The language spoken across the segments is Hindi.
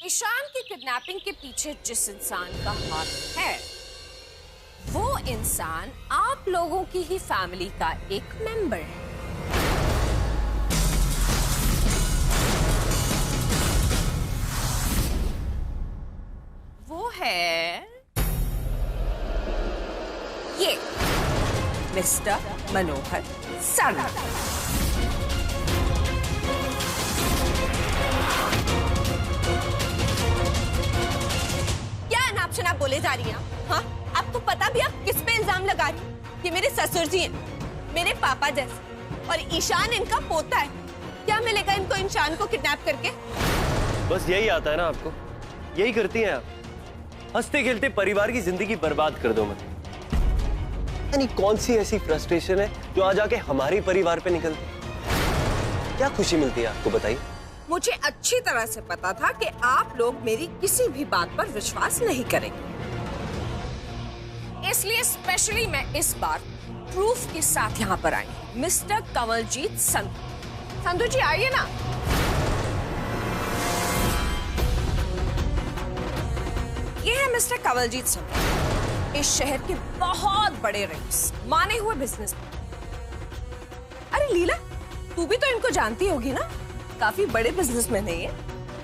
ईशान की किडनैपिंग के पीछे जिस इंसान का हाथ है, वो इंसान आप लोगों की ही फैमिली का एक मेंबर है। वो है ये मिस्टर मनोहर सरना। आप बोले जा रही हैं? हाँ, आपको पता भी आप किस पे इल्जाम लगा रही हैं? ये मेरे ससुर जी हैं, मेरे पापा जैसे, और ईशान इनका पोता है। क्या मिलेगा इनको ईशान को किडनैप करके? बस यही आता है ना आपको, यही करती हैं आप। हंसते खेलते परिवार की जिंदगी बर्बाद कर दो मत। यानी कौन सी ऐसी फ्रस्ट्रेशन है जो आज आके हमारे परिवार पे निकलती? क्या खुशी मिलती है आपको, बताइए। मुझे अच्छी तरह से पता था कि आप लोग मेरी किसी भी बात पर विश्वास नहीं करेंगे, इसलिए स्पेशली मैं इस बार प्रूफ के साथ यहाँ पर आई। मिस्टर कंवलजीत संधू। संधू जी आइए ना। ये है मिस्टर कंवलजीत संधू, इस शहर के बहुत बड़े रईस, माने हुए बिजनेसमैन। अरे लीला, तू भी तो इनको जानती होगी ना, काफी बड़े बिजनेसमैन है ये।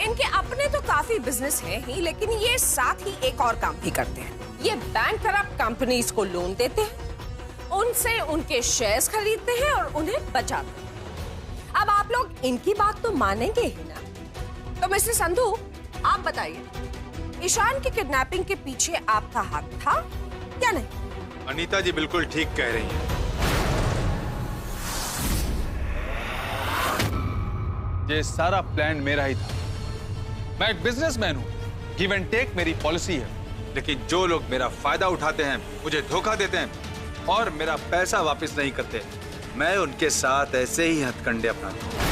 इनके अपने तो काफी बिजनेस हैं ही, लेकिन ये साथ ही एक और काम भी करते हैं। ये बैंक करप्ट कंपनीज को लोन देते हैं, उनसे उनके शेयर्स खरीदते हैं और उन्हें बचाते हैं। अब आप लोग इनकी बात तो मानेंगे ही ना। तो मिस्टर संधू, आप बताइए, ईशान की किडनैपिंग के पीछे आपका हाथ था क्या नहीं? अनीता जी बिल्कुल ठीक कह रही हैं। ये सारा प्लान मेरा ही था। मैं एक बिजनेसमैन हूं, गिव एंड टेक मेरी पॉलिसी है, लेकिन जो लोग मेरा फायदा उठाते हैं, मुझे धोखा देते हैं और मेरा पैसा वापस नहीं करते, मैं उनके साथ ऐसे ही हथकंडे अपनाता हूं।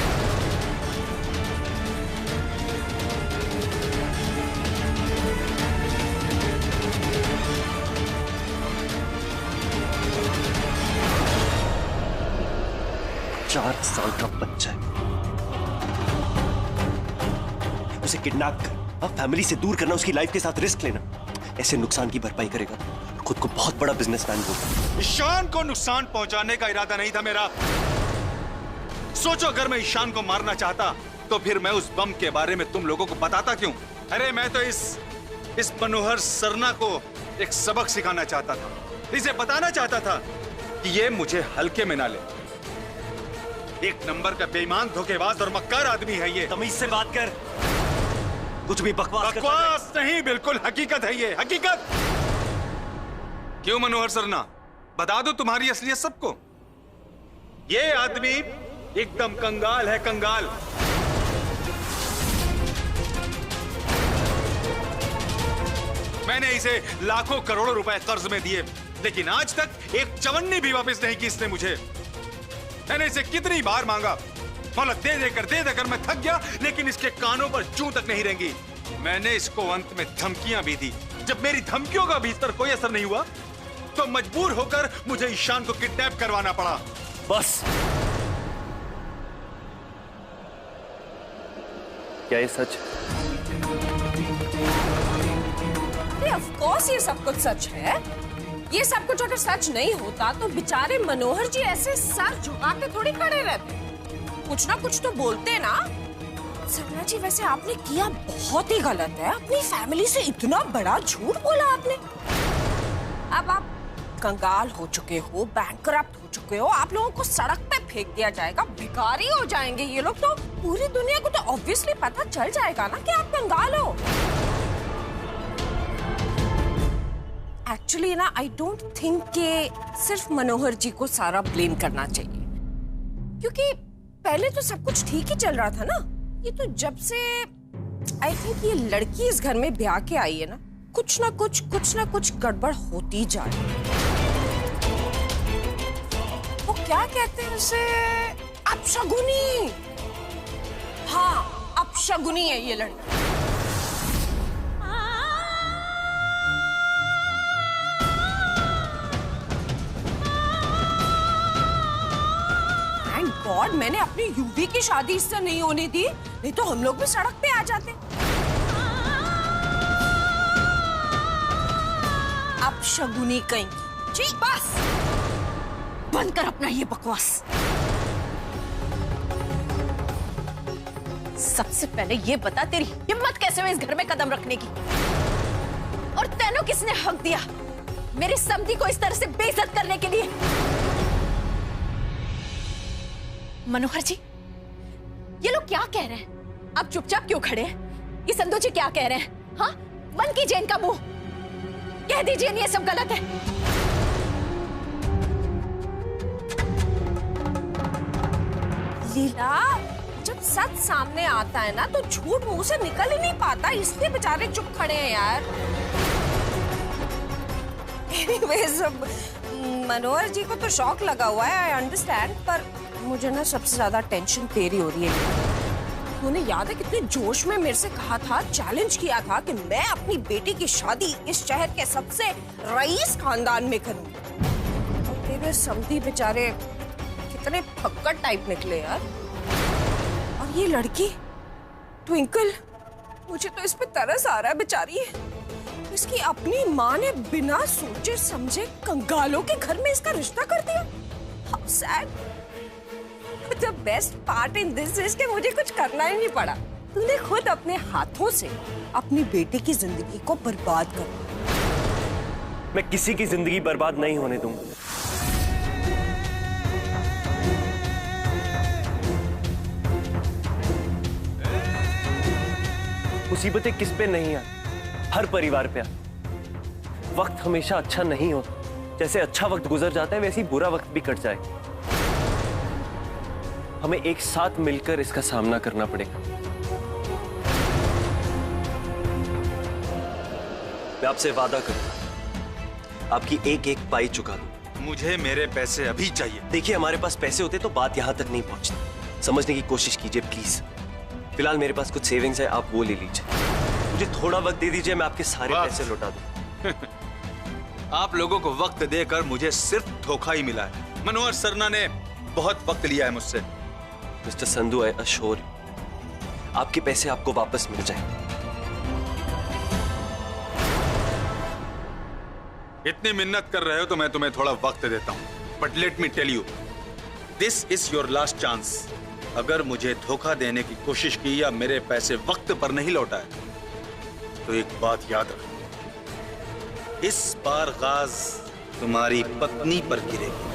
चार साल का बच्चा है, उसे किडनैप कर फैमिली से दूर करना, उसकी लाइफ के साथ रिस्क लेना, ऐसे नुकसान की भरपाई करेगा, खुद को बहुत बड़ा बिजनेसमैन होगा। ईशान को नुकसान पहुंचाने का इरादा नहीं था मेरा। सोचो, अगर मैं ईशान को मारना चाहता तो फिर मैं उस बम के बारे में तुम लोगों को बताता क्यों? अरे मैं तो इस मनोहर सरना को एक सबक सिखाना चाहता था, इसे बताना चाहता था कि ये मुझे हल्के में ना ले। एक नंबर का बेईमान, धोखेबाज और मक्कार आदमी है ये। तमीज से बात कर, कुछ भी बकवास नहीं, बिल्कुल हकीकत है ये, हकीकत। क्यों मनोहर सरना, बता दो तुम्हारी असलियत सबको। ये आदमी एकदम कंगाल है, कंगाल। मैंने इसे लाखों करोड़ों रुपए कर्ज में दिए, लेकिन आज तक एक चवन्नी भी वापस नहीं की इसने मुझे। मैंने इसे कितनी बार मांगा, मोहलत दे देकर मैं थक गया, लेकिन इसके कानों पर जूं तक नहीं रेंगी। मैंने इसको अंत में धमकियां भी दी। जब मेरी धमकियों का भी इस पर कोई असर नहीं हुआ, तो मजबूर होकर मुझे ईशान को किडनैप करवाना पड़ा। बस, क्या ये सच? ऑफ कोर्स ये सब कुछ सच है। ये सब कुछ अगर सच नहीं होता तो बेचारे मनोहर जी ऐसे सर झुका के थोड़ी खड़े रहते, कुछ ना कुछ तो बोलते ना। सरना जी, वैसे आपने किया बहुत ही गलत है, अपनी फैमिली से इतना बड़ा झूठ बोला आपने। अब आप कंगाल हो चुके हो, बैंकरप्ट हो चुके हो, आप लोगों को सड़क पे फेंक दिया जाएगा, भिखारी हो जाएंगे ये लोग, तो पूरी दुनिया को तो ऑब्वियसली पता चल जाएगा ना कि आप कंगाल हो। एक्चुअली ना, आई डोंट थिंक कि सिर्फ मनोहर जी को सारा ब्लेम करना चाहिए, क्योंकि पहले तो सब कुछ ठीक ही चल रहा था ना। ये तो जब से आई थिंक ये लड़की इस घर में ब्याह के आई है ना, कुछ ना कुछ गड़बड़ होती जा रही है। वो क्या कहते हैं उसे, अपशगुनी। हाँ, अपशगुनी है ये लड़की। गॉड, मैंने अपनी यूवी की शादी इससे नहीं होने दी, नहीं तो हम लोग भी सड़क पे आ जाते। अपशगुनी कहीं। जी बस बंद कर अपना ये बकवास। सबसे पहले ये बता, तेरी हिम्मत कैसे हुई इस घर में कदम रखने की? और तेनों किसने हक दिया मेरी समधी को इस तरह से बेइज्जत करने के लिए? मनोहर जी, ये लोग क्या कह रहे हैं? आप चुपचाप क्यों खड़े हैं? ये संधू जी क्या कह रहे हैं? हाँ, बंद कीजिए इनका मुंह, कह दीजिए ये सब गलत है। लीला, जब सच सामने आता है ना तो झूठ मुंह से निकल ही नहीं पाता, इसलिए बेचारे चुप खड़े हैं यार। Anyways, मनोहर जी को तो शौक लगा हुआ है, आई अंडरस्टैंड, पर मुझे ना सबसे ज्यादा टेंशन तेरी हो रही है। तूने याद है कितने जोश में मेरे से कहा था, चैलेंज किया था कि मैं अपनी बेटी की शादी इस शहर के सबसे रईस खानदान में करूंगी। और तेरे समधी बेचारे कितने फक्कड़ टाइप निकले यार। और ये लड़की ट्विंकल, मुझे तो इस पे तरस आ रहा है बेचारी। इसकी अपनी माँ ने बिना सोचे समझे कंगालों के घर में इसका रिश्ता कर दिया। How sad. The best part in this is कि मुझे कुछ करना ही नहीं पड़ा। तूने खुद अपने हाथों से अपनी बेटी की जिंदगी को बर्बाद कर दिया। मैं किसी की जिंदगी बर्बाद नहीं होने दूंगा। मुसीबतें किस पे नहीं आती, हर परिवार पे आती। वक्त हमेशा अच्छा नहीं होता, जैसे अच्छा वक्त गुजर जाता है वैसे ही बुरा वक्त भी कट जाए। हमें एक साथ मिलकर इसका सामना करना पड़ेगा। मैं आपसे वादा करूं, आपकी एक एक पाई चुका दूं। मुझे मेरे पैसे अभी चाहिए। देखिए, हमारे पास पैसे होते तो बात यहां तक नहीं पहुंचती। समझने की कोशिश कीजिए प्लीज। फिलहाल मेरे पास कुछ सेविंग्स है, आप वो ले लीजिए। मुझे थोड़ा वक्त दे दीजिए, मैं आपके सारे पैसे लौटा दूं। आप लोगों को वक्त देकर मुझे सिर्फ धोखा ही मिला है। मनोहर सरना ने बहुत वक्त लिया है मुझसे। Mister Sandhu, I assure you, आपके पैसे आपको वापस मिल जाएंगे। इतनी मिन्नत कर रहे हो तो मैं तुम्हें थोड़ा वक्त देता हूं, but let me tell you, this is your last chance. अगर मुझे धोखा देने की कोशिश की या मेरे पैसे वक्त पर नहीं लौटाए तो एक बात याद रखो, इस बार गाज तुम्हारी पत्नी पर गिरेगी।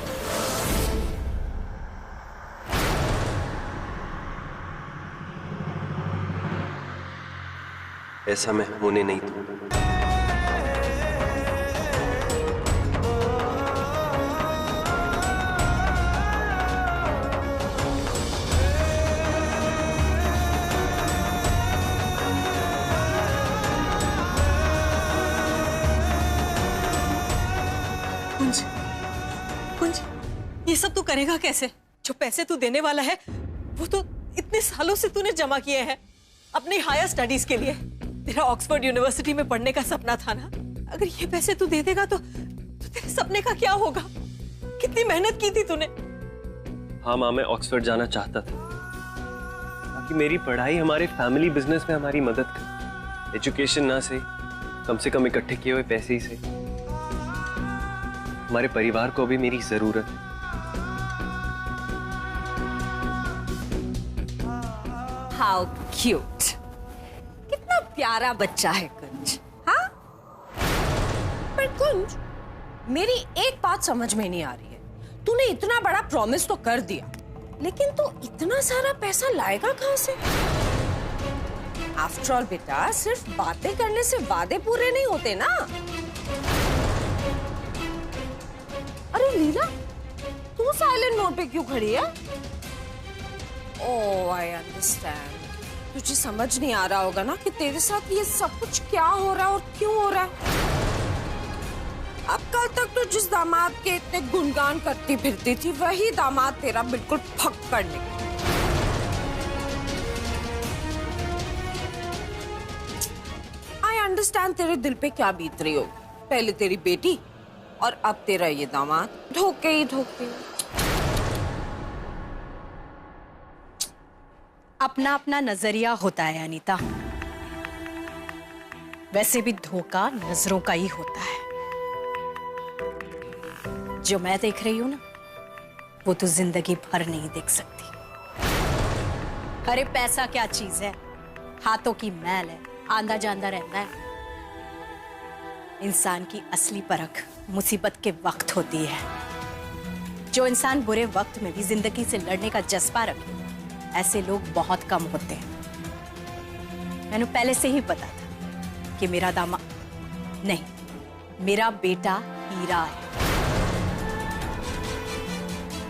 ऐसा मैं होने नहीं दूंगा। कुंज, ये सब तू करेगा कैसे? जो पैसे तू देने वाला है वो तो इतने सालों से तूने जमा किए हैं अपनी हायर स्टडीज के लिए। तेरा ऑक्सफोर्ड यूनिवर्सिटी में पढ़ने का सपना था ना, अगर ये पैसे तू दे देगा तो तेरे सपने का क्या होगा? कितनी मेहनत की थी तूने। हाँ माँ, मैं ऑक्सफोर्ड जाना चाहता था ताकि मेरी पढ़ाई हमारे फैमिली बिजनेस में हमारी मदद करे। एजुकेशन ना से कम से कम इकट्ठे किए हुए पैसे ही से हमारे परिवार को भी मेरी जरूरत है। How cute. कितना प्यारा बच्चा है कुंज। हाँ, पर कुंज, मेरी एक बात समझ में नहीं आ रही है। तूने इतना बड़ा प्रॉमिस तो कर दिया, लेकिन तू इतना सारा पैसा लाएगा कहां से? आफ्टर ऑल बेटा, सिर्फ बातें करने से वादे पूरे नहीं होते ना। अरे लीला, तू साइलेंट मोड पे क्यों खड़ी है? ओह, आई अंडरस्टैंड। तुझे समझ नहीं आ रहा होगा ना कि तेरे साथ ये सब कुछ क्या हो रहा है और क्यों हो रहा है। अब कल तक तो जिस दामाद के इतने गुणगान करती फिरती थी, वही दामाद तेरा बिल्कुल फक्कड़ निकला। आई अंडरस्टैंड तेरे दिल पे क्या बीत रही होगी। पहले तेरी बेटी और अब तेरा ये दामाद, धोखे ही धोखे। अपना अपना नजरिया होता है अनीता, वैसे भी धोखा नजरों का ही होता है। जो मैं देख रही हूं ना, वो तो जिंदगी भर नहीं देख सकती। अरे पैसा क्या चीज है, हाथों की मैल है, आंधा जांधा रहता है। इंसान की असली परख मुसीबत के वक्त होती है। जो इंसान बुरे वक्त में भी जिंदगी से लड़ने का जज्बा रखे, ऐसे लोग बहुत कम होते हैं। मैंने पहले से ही पता था कि मेरा दामाद नहीं, मेरा बेटा हीरा है।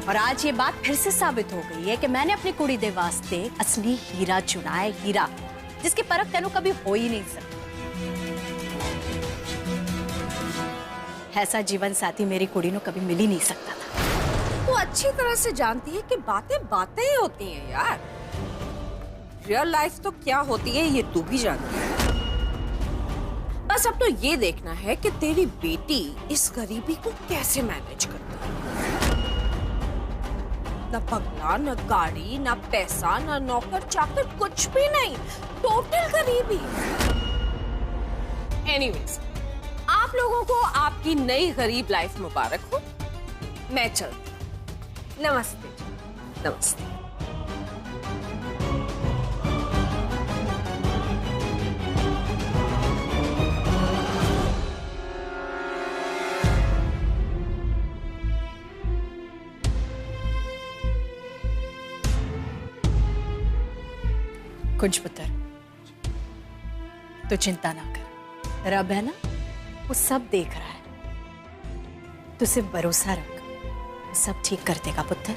और आज ये बात फिर से साबित हो गई है कि मैंने अपनी कुड़ी दे वास्ते असली हीरा चुना है। हीरा जिसकी परख तेनों कभी हो ही नहीं सकती। ऐसा जीवन साथी मेरी कुड़ी को कभी मिल ही नहीं सकता था। तू अच्छी तरह से जानती है कि बातें बातें ही होती हैं यार। रियल लाइफ तो क्या होती है ये तू भी जानती है। बस अब तो ये देखना है कि तेरी बेटी इस गरीबी को कैसे मैनेज करती है। ना बंगला, ना गाड़ी, ना पैसा, ना नौकर चाकर, कुछ भी नहीं, टोटल गरीबी। एनीवेज, आप लोगों को आपकी नई गरीब लाइफ मुबारक हो। मैं चलती। नमस्ते। नमस्ते। कुंज पुत्र, तो चिंता ना कर, रब है ना, वो सब देख रहा है। तू सिर्फ भरोसा रख, वो सब ठीक कर देगा पुत्र।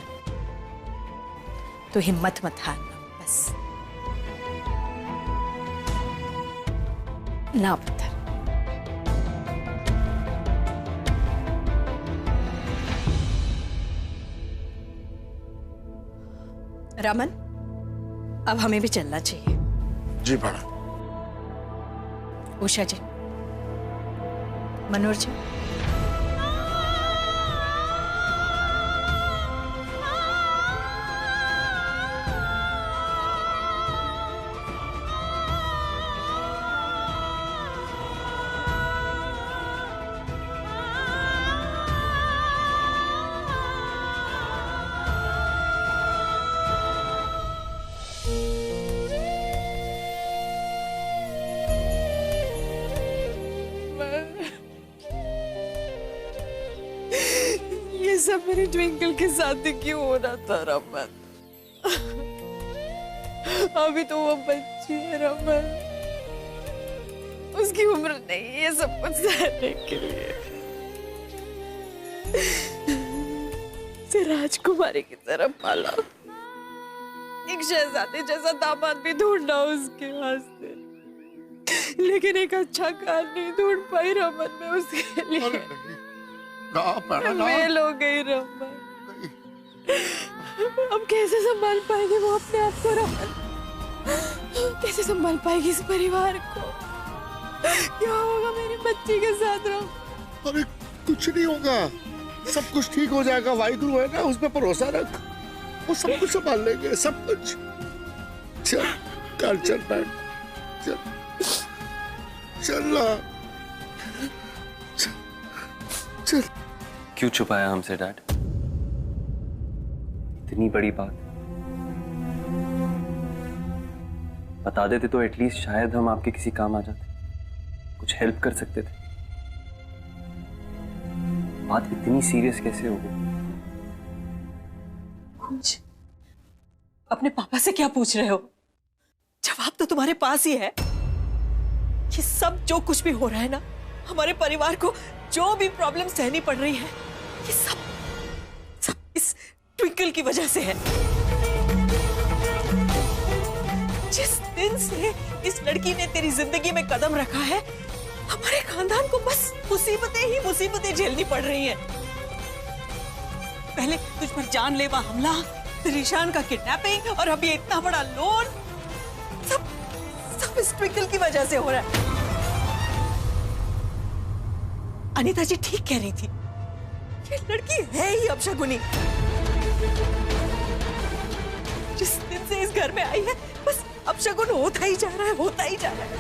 तो हिम्मत मत हारना बस। ना पुत्र। रमन, अब हमें भी चलना चाहिए। जी मैडम। उषा जी, मनोज जी, ये सब मेरे ट्विंकल के साथ क्यों हो रहा था रमन? अभी तो वो बच्ची है रमन, उसकी उम्र नहीं है सब कुछ सहने के लिए। उसे राजकुमारी की तरह पाला, एक शहजादे जैसा दामाद भी ढूंढा उसके वास्ते, लेकिन एक अच्छा कार नहीं ढूंढ पाई रमन में उसके लिए। फेल हो गई रमन। अब कैसे संभाल पाएगी वो अपने आप को रमन? कैसे संभाल पाएगी इस परिवार को? क्या होगा मेरी बच्ची के साथ रमन? अरे कुछ नहीं होगा, सब कुछ ठीक हो जाएगा। वाहिगुरु है ना, उस पर भरोसा रख, वो सब कुछ संभाल लेंगे, सब कुछ। चल कर, चल बैठ, चल चल ना, चल। क्यों छुपाया हमसे डैड? इतनी बड़ी बात बता देते तो एटलीस्ट शायद हम आपके किसी काम आ जाते, कुछ हेल्प कर सकते थे। बात इतनी सीरियस कैसे हो गई? कुंज, अपने पापा से क्या पूछ रहे हो? जवाब तो तुम्हारे पास ही है। ये सब जो कुछ भी हो रहा है ना, हमारे परिवार को जो भी प्रॉब्लम सहनी पड़ रही है, ये सब इस ट्विंकल की वजह से है। जिस दिन से इस लड़की ने तेरी जिंदगी में कदम रखा है, हमारे खानदान को बस मुसीबतें ही मुसीबतें झेलनी पड़ रही हैं। पहले तुझ पर जानलेवा हमला, फिर ईशान का किडनैपिंग, और अभी इतना बड़ा लोन। सब इस ट्विंकल की वजह से हो रहा है। अनीता जी ठीक कह रही थी, ये लड़की है ही अपशगुनी। जिस दिन से इस घर में आई है, बस अपशगुन होता ही जा रहा है, होता ही जा रहा है।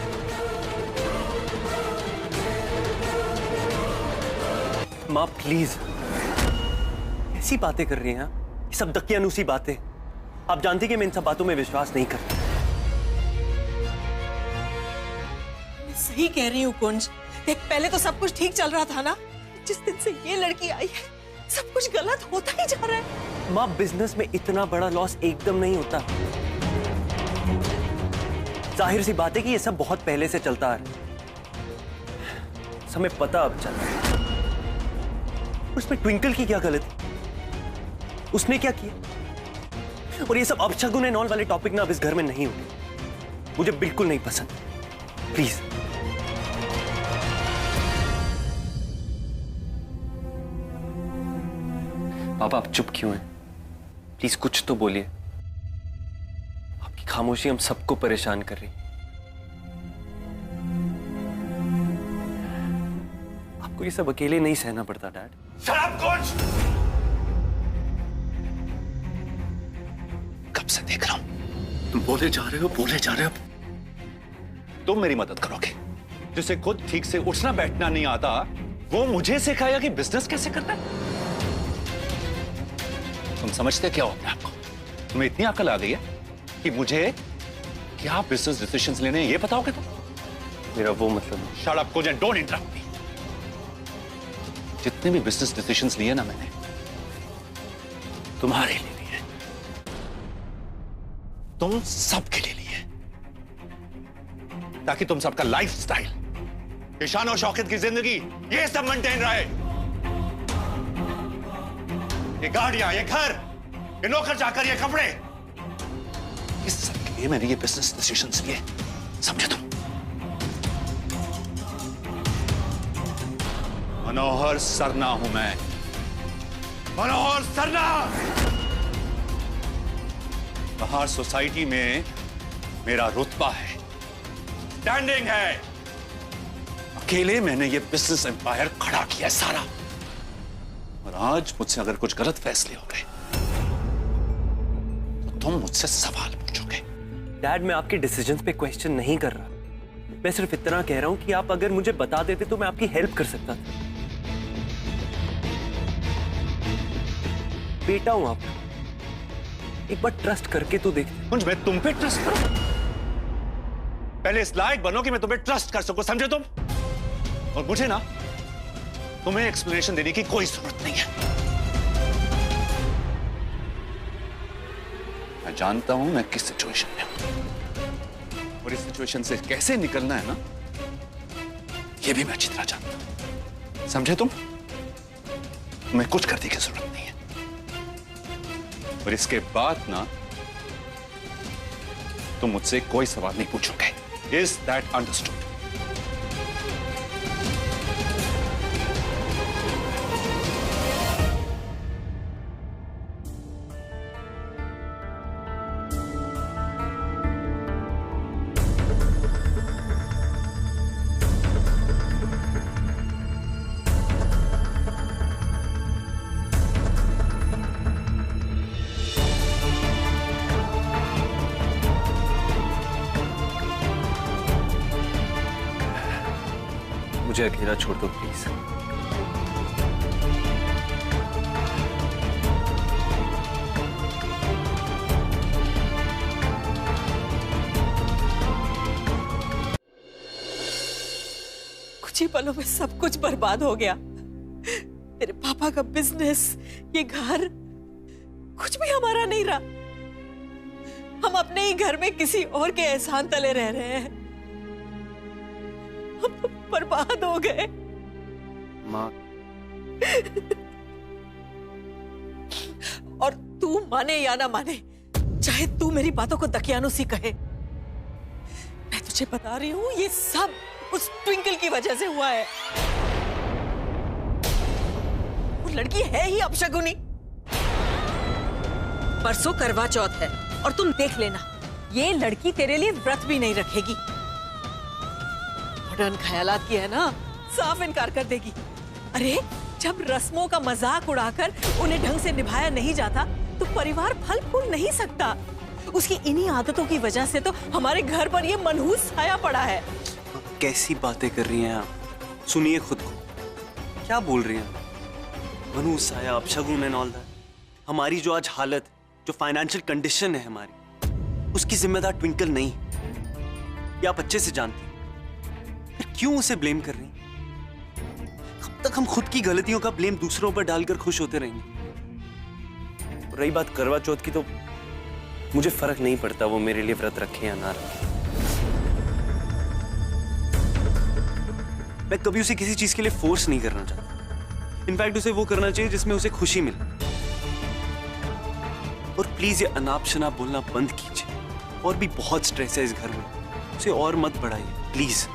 माँ प्लीज, कैसी बातें कर रही हैं आप? ये सब दकियानूसी बातें। आप जानती कि मैं इन सब बातों में विश्वास नहीं करता। मैं सही कह रही हूँ कुंज। देख, पहले तो सब कुछ ठीक चल रहा था ना। जिस दिन से ये लड़की आई है सब कुछ गलत होता ही जा रहा है। माँ, बिजनेस में इतना बड़ा लॉस एकदम नहीं होता। जाहिर सी बात है कि ये सब बहुत पहले से चलता आ रहा है। हमें पता अब चल रहा है। उसमें ट्विंकल की क्या गलती? उसने क्या किया? और ये सब अपशगुन एंड ऑल वाले टॉपिक ना अब इस घर में नहीं होंगे। मुझे बिल्कुल नहीं पसंद। प्लीज। पापा, आप चुप क्यों हैं? प्लीज कुछ तो बोलिए। आपकी खामोशी हम सबको परेशान कर रही। आपको ये सब अकेले नहीं सहना पड़ता डैड। शराब कुंज! कब से देख रहा हूं तुम बोले जा रहे हो। तुम मेरी मदद करोगे। जिसे खुद ठीक से उठना बैठना नहीं आता वो मुझे सिखाया कि बिजनेस कैसे करना है। तुम समझते क्या हो अपने आप को? तुम्हें इतनी अकल आ गई है कि मुझे क्या बिजनेस डिसीजंस लेने हैं ये बताओगे तुम? मेरा वो मतलब नहीं। Shut up Kunj and don't interrupt मी। जितने भी बिजनेस डिसीजंस लिए ना मैंने तुम्हारे लिए लिए, तुम सबके लिए लिए, ताकि तुम सबका लाइफस्टाइल, शान और शौकत की जिंदगी ये सब मेंटेन रहे। ये गाड़ियां, ये घर, ये नौकर चाकर, ये कपड़े, इस सब के लिए मैंने ये बिजनेस डिसीजंस लिए। समझे तुम? मनोहर सरना हूं मैं। मनोहर सरना। बाहर सोसाइटी में मेरा रुतबा है, स्टैंडिंग है। अकेले मैंने ये बिजनेस एम्पायर खड़ा किया सारा। और आज मुझसे अगर कुछ गलत फैसले हो गए तो तुम मुझसे सवाल पूछोगे। डैड, मैं आपके डिसीजंस पे क्वेश्चन नहीं कर रहा। मैं सिर्फ इतना कह रहा हूं कि आप अगर मुझे बता देते तो मैं आपकी हेल्प कर सकता था। बेटा हूं आप, एक बार ट्रस्ट करके तो देखते। कुछ मैं तुम पे ट्रस्ट करूं? पहले इस लायक बनो कि मैं तुम्हें ट्रस्ट कर सकूं, समझे तुम? और मुझे ना तुम्हें एक्सप्लेनेशन देने की कोई जरूरत नहीं है। मैं जानता हूं मैं किस सिचुएशन में हूं और इस सिचुएशन से कैसे निकलना है ना, यह भी मैं अच्छी तरह जानता हूं। समझे तुम? तुम्हें कुछ करने की जरूरत नहीं है। और इसके बाद ना तुम मुझसे कोई सवाल नहीं पूछोगे। Is that understood? मुझे अकेला छोड़ दो प्लीज। कुछ ही पलों में सब कुछ बर्बाद हो गया। तेरे पापा का बिजनेस, ये घर, कुछ भी हमारा नहीं रहा। हम अपने ही घर में किसी और के एहसान तले रह रहे हैं। हम तो बर्बाद हो गए। माँ, और तू माने या ना माने, चाहे तू मेरी बातों को दकियानूसी कहे, मैं तुझे बता रही हूं ये सब उस ट्विंकल की वजह से हुआ है। वो लड़की है ही अपशगुनी। परसों करवा चौथ है और तुम देख लेना, ये लड़की तेरे लिए व्रत भी नहीं रखेगी। मॉडर्न ख्यालात की है ना, साफ इनकार कर देगी। अरे जब रस्मों का मजाक उड़ाकर उन्हें ढंग से निभाया नहीं जाता तो परिवार फल फूल नहीं सकता। उसकी इन्हीं आदतों की वजह से तो हमारे घर पर ये मनहूस छाया पड़ा है। कैसी बातें कर रही हैं आप? सुनिए खुद को, क्या बोल रही हैं? मनहूस छाया, अपशगुन एंड ऑल दैट। हमारी जो आज हालत, जो फाइनेंशियल कंडीशन है हमारी, उसकी जिम्मेदार ट्विंकल नहीं। ये आप अच्छे से जानती हैं। फिर क्यों उसे ब्लेम कर रही हैं? कब तक हम खुद की गलतियों का ब्लेम दूसरों पर डालकर खुश होते रहेंगे? और रही बात करवा चौथ की, तो मुझे फर्क नहीं पड़ता वो मेरे लिए व्रत रखे या ना रखे। मैं कभी उसे किसी चीज के लिए फोर्स नहीं करना चाहता। इनफैक्ट उसे वो करना चाहिए जिसमें उसे खुशी मिले। और प्लीज ये अनाप शनाप बोलना बंद कीजिए। और भी बहुत स्ट्रेस है इस घर में, उसे और मत बढ़ाइए प्लीज।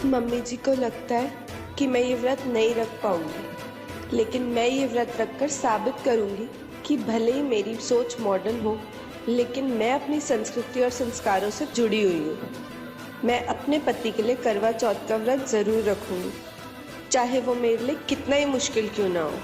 मम्मी जी को लगता है कि मैं ये व्रत नहीं रख पाऊंगी, लेकिन मैं ये व्रत रखकर साबित करूंगी कि भले ही मेरी सोच मॉडर्न हो, लेकिन मैं अपनी संस्कृति और संस्कारों से जुड़ी हुई हूँ। मैं अपने पति के लिए करवा चौथ का व्रत जरूर रखूंगी, चाहे वो मेरे लिए कितना ही मुश्किल क्यों ना हो।